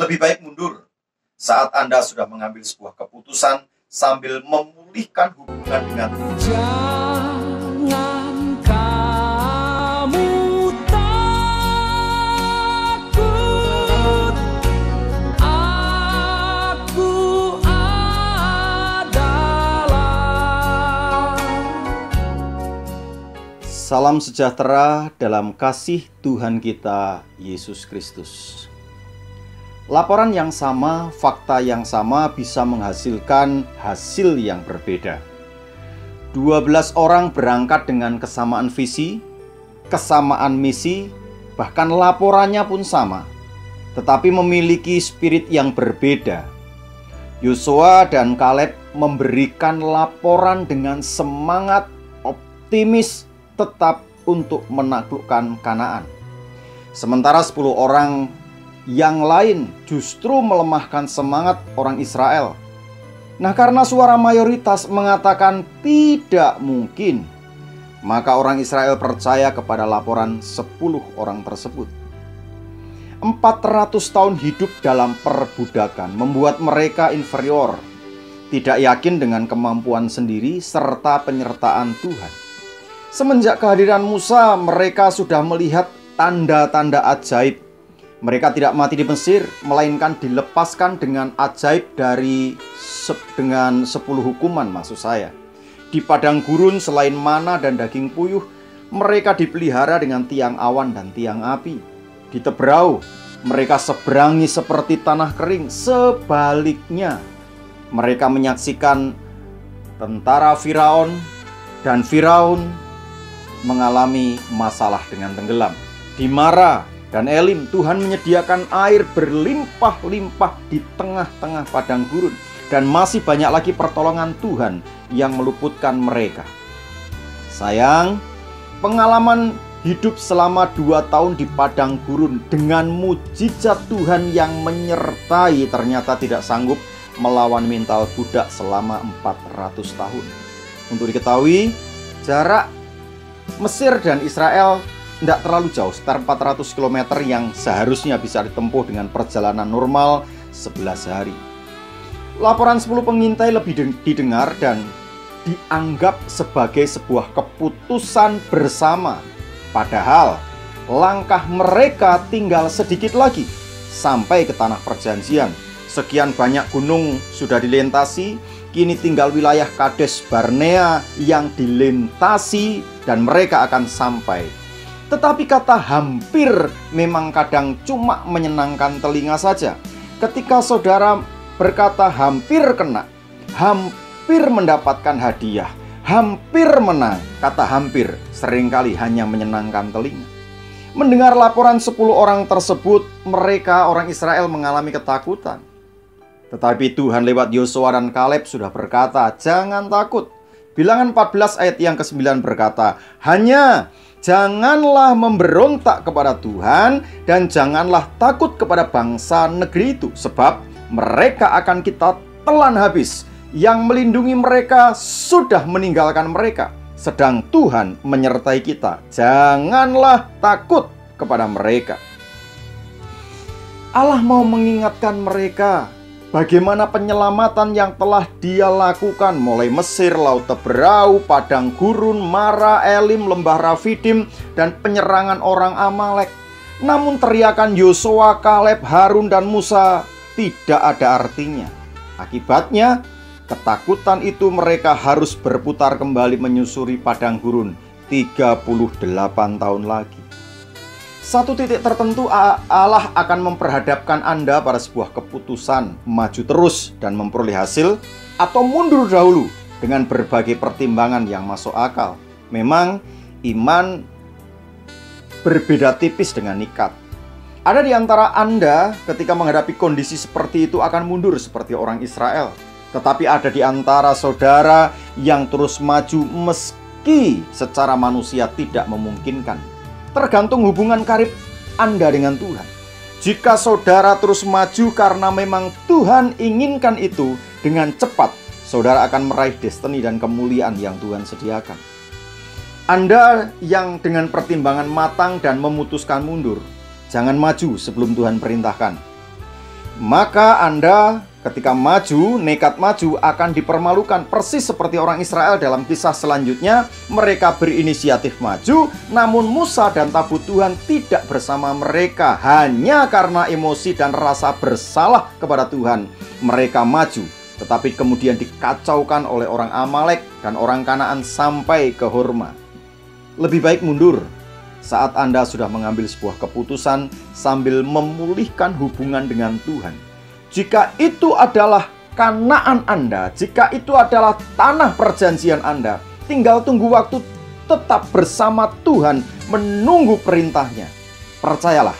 Lebih baik mundur saat Anda sudah mengambil sebuah keputusan sambil memulihkan hubungan dengan Tuhan. Jangan kamu takut, aku adalah. Salam sejahtera dalam kasih Tuhan kita Yesus Kristus. Laporan yang sama, fakta yang sama bisa menghasilkan hasil yang berbeda. 12 orang berangkat dengan kesamaan visi, kesamaan misi, bahkan laporannya pun sama, tetapi memiliki spirit yang berbeda. Yosua dan Kaleb memberikan laporan dengan semangat optimis tetap untuk menaklukkan Kanaan. Sementara 10 orang yang lain justru melemahkan semangat orang Israel. Nah, karena suara mayoritas mengatakan tidak mungkin, maka orang Israel percaya kepada laporan 10 orang tersebut. 400 tahun hidup dalam perbudakan membuat mereka inferior, tidak yakin dengan kemampuan sendiri serta penyertaan Tuhan. Semenjak kehadiran Musa, mereka sudah melihat tanda-tanda ajaib. Mereka tidak mati di Mesir, melainkan dilepaskan dengan ajaib dengan 10 hukuman maksud saya. Di padang gurun selain mana dan daging puyuh, mereka dipelihara dengan tiang awan dan tiang api. Di Tebrau, mereka seberangi seperti tanah kering. Sebaliknya, mereka menyaksikan tentara Firaun dan Firaun mengalami masalah dengan tenggelam. Di Mara dan Elim, Tuhan menyediakan air berlimpah-limpah di tengah-tengah padang gurun. Dan masih banyak lagi pertolongan Tuhan yang meluputkan mereka. Sayang, pengalaman hidup selama 2 tahun di padang gurun dengan mujizat Tuhan yang menyertai ternyata tidak sanggup melawan mental budak selama 400 tahun. Untuk diketahui, jarak Mesir dan Israel tidak terlalu jauh, sekitar 400 km yang seharusnya bisa ditempuh dengan perjalanan normal 11 hari. Laporan 10 pengintai lebih didengar dan dianggap sebagai sebuah keputusan bersama. Padahal langkah mereka tinggal sedikit lagi sampai ke tanah perjanjian. Sekian banyak gunung sudah dilintasi, kini tinggal wilayah Kades Barnea yang dilintasi dan mereka akan sampai. Tetapi kata hampir memang kadang cuma menyenangkan telinga saja. Ketika saudara berkata hampir kena, hampir mendapatkan hadiah, hampir menang, kata hampir seringkali hanya menyenangkan telinga. Mendengar laporan 10 orang tersebut, mereka orang Israel mengalami ketakutan. Tetapi Tuhan lewat Yosua dan Kaleb sudah berkata, jangan takut. Bilangan 14 ayat yang ke-9 berkata, hanya janganlah memberontak kepada Tuhan dan janganlah takut kepada bangsa negeri itu, sebab mereka akan kita telan habis. Yang melindungi mereka sudah meninggalkan mereka, sedang Tuhan menyertai kita. Janganlah takut kepada mereka. Allah mau mengingatkan mereka bagaimana penyelamatan yang telah Dia lakukan mulai Mesir, Laut Tebrau, Padang Gurun, Mara, Elim, Lembah Rafidim, dan penyerangan orang Amalek. Namun teriakan Yosua, Kaleb, Harun, dan Musa tidak ada artinya. Akibatnya, ketakutan itu mereka harus berputar kembali menyusuri Padang Gurun 38 tahun lagi. Satu titik tertentu Allah akan memperhadapkan Anda pada sebuah keputusan, maju terus dan memperoleh hasil, atau mundur dahulu dengan berbagai pertimbangan yang masuk akal. Memang iman berbeda tipis dengan nikat. Ada di antara Anda ketika menghadapi kondisi seperti itu akan mundur seperti orang Israel. Tetapi ada di antara saudara yang terus maju meski secara manusia tidak memungkinkan. Tergantung hubungan karib Anda dengan Tuhan. Jika saudara terus maju karena memang Tuhan inginkan itu, dengan cepat saudara akan meraih destiny dan kemuliaan yang Tuhan sediakan. Anda yang dengan pertimbangan matang dan memutuskan mundur, jangan maju sebelum Tuhan perintahkan. Maka Anda ketika maju, nekat maju, akan dipermalukan. Persis seperti orang Israel dalam kisah selanjutnya. Mereka berinisiatif maju, namun Musa dan tabut Tuhan tidak bersama mereka. Hanya karena emosi dan rasa bersalah kepada Tuhan, mereka maju, tetapi kemudian dikacaukan oleh orang Amalek dan orang Kanaan sampai ke Horma. Lebih baik mundur saat Anda sudah mengambil sebuah keputusan sambil memulihkan hubungan dengan Tuhan. Jika itu adalah Kanaan Anda, jika itu adalah tanah perjanjian Anda, tinggal tunggu waktu, tetap bersama Tuhan, menunggu perintahnya. Percayalah,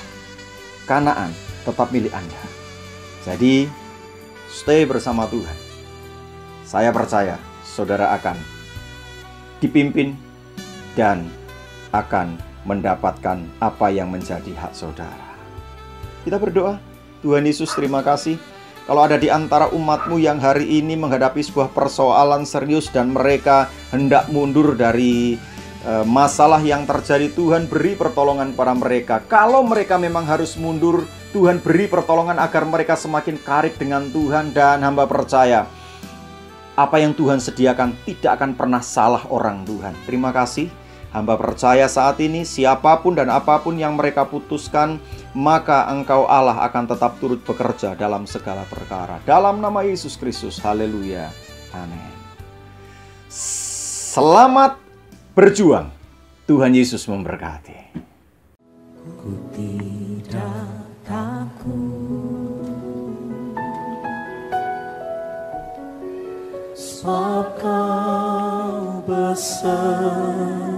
Kanaan tetap milik Anda. Jadi, stay bersama Tuhan. Saya percaya saudara akan dipimpin dan akan mendapatkan apa yang menjadi hak saudara. Kita berdoa. Tuhan Yesus, terima kasih. Kalau ada di antara umat-Mu yang hari ini menghadapi sebuah persoalan serius dan mereka hendak mundur dari masalah yang terjadi, Tuhan beri pertolongan kepada mereka. Kalau mereka memang harus mundur, Tuhan beri pertolongan agar mereka semakin karib dengan Tuhan. Dan hamba percaya apa yang Tuhan sediakan tidak akan pernah salah orang Tuhan. Terima kasih. Hamba percaya saat ini siapapun dan apapun yang mereka putuskan, maka Engkau Allah akan tetap turut bekerja dalam segala perkara. Dalam nama Yesus Kristus, haleluya, amin. Selamat berjuang. Tuhan Yesus memberkati. Ku tidak takut, sebab Kau besertaku.